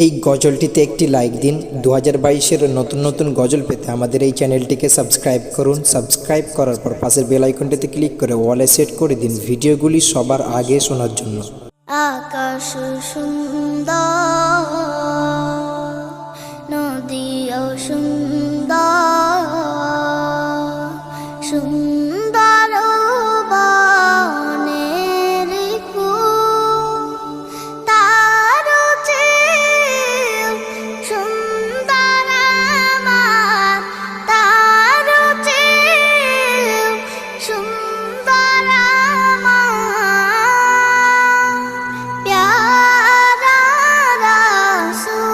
এই গজলটিতে একটি লাইক দিন। 2022-এর নতুন নতুন গজল পেতে আমাদের এই চ্যানেলটিকে সাবস্ক্রাইব করুন। সাবস্ক্রাইব করার পর পাশের বেল আইকনটিতে ক্লিক করে অলে সেট করে দিন ভিডিওগুলি সবার আগে শোনার জন্য। আকাশ সুন্দর, নদীও সুন্দর, সুন্দর বনের ফুল, তার চেয়েও সুন্দর আমার, তার চেয়েও সুন্দর আমার প্যারা রাসূল,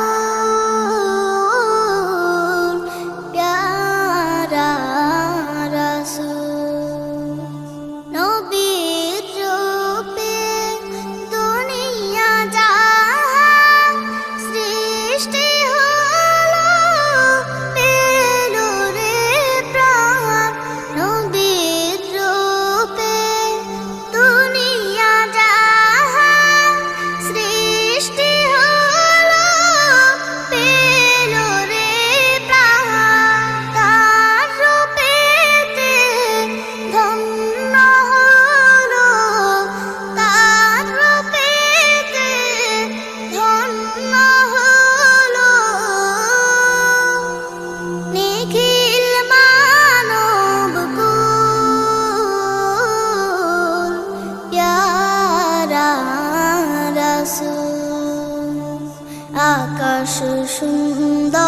প্যারা রাসূল। নবীর রূপে দুনিয়া জাহান সৃষ্টি হলো, পেল রে প্রাণ। নবীর রূপে দুনিয়া জাহান সৃষ্টি হলো, পেল রে প্রাণ। তার রূপেতে ধন্য হলো, তার রূপেতে ধন্য হলো। নিখিল মানব কুল, প্যারা রাসূল। আকাশ সুন্দর,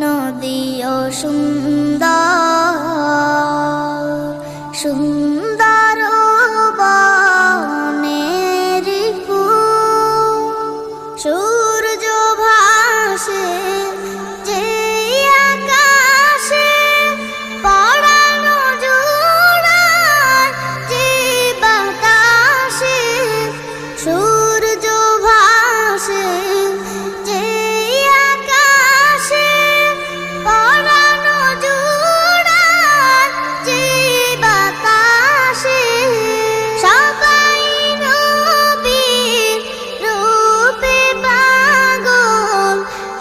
নদীও সুন্দর, সুন্দর বনের ফুল। সূর্য ভাসে যে আকাশে, পরানো জোড়ায় যে বাতাসে। সূর্য ভাসে যে আকাশে, পরানো জোড়ায় যে বাতাসে। সবাই নবীর রূপে পাগল,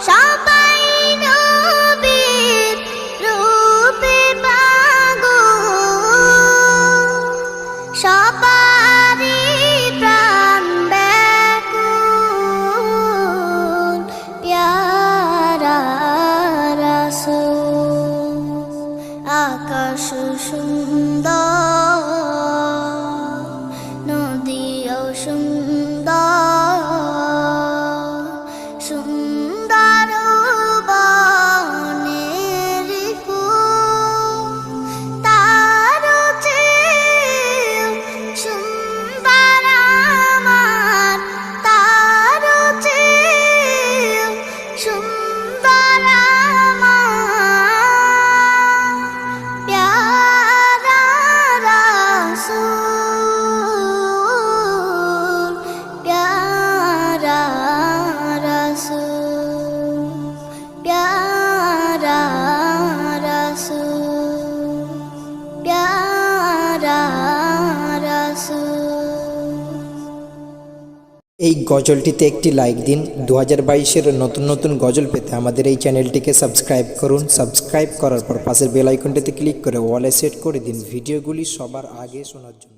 সবাই নবীর রূপে পাগল। সবারই প্রাণ ব্যাকুল, প্যারা রাসূল। আকাশ সুন্দর, নদীও সুন্দর, সুন্দর বনের ফুল, তার চেয়েও সুন্দর আমার, তার চেয়েও সুন্দর আমার প্যারা রাসূল, প্যারা রাসূল, প্যারা রাসূল, প্যারা রাসূল। এই গজলটিতে একটি লাইক দিন। 2022-এর নতুন নতুন গজল পেতে আমাদের এই চ্যানেলটিকে সাবস্ক্রাইব করুন। সাবস্ক্রাইব করার পর পাশের বেল আইকনটিতে ক্লিক করে অলে সেট করে দিন ভিডিওগুলি সবার আগে শোনার জন্য।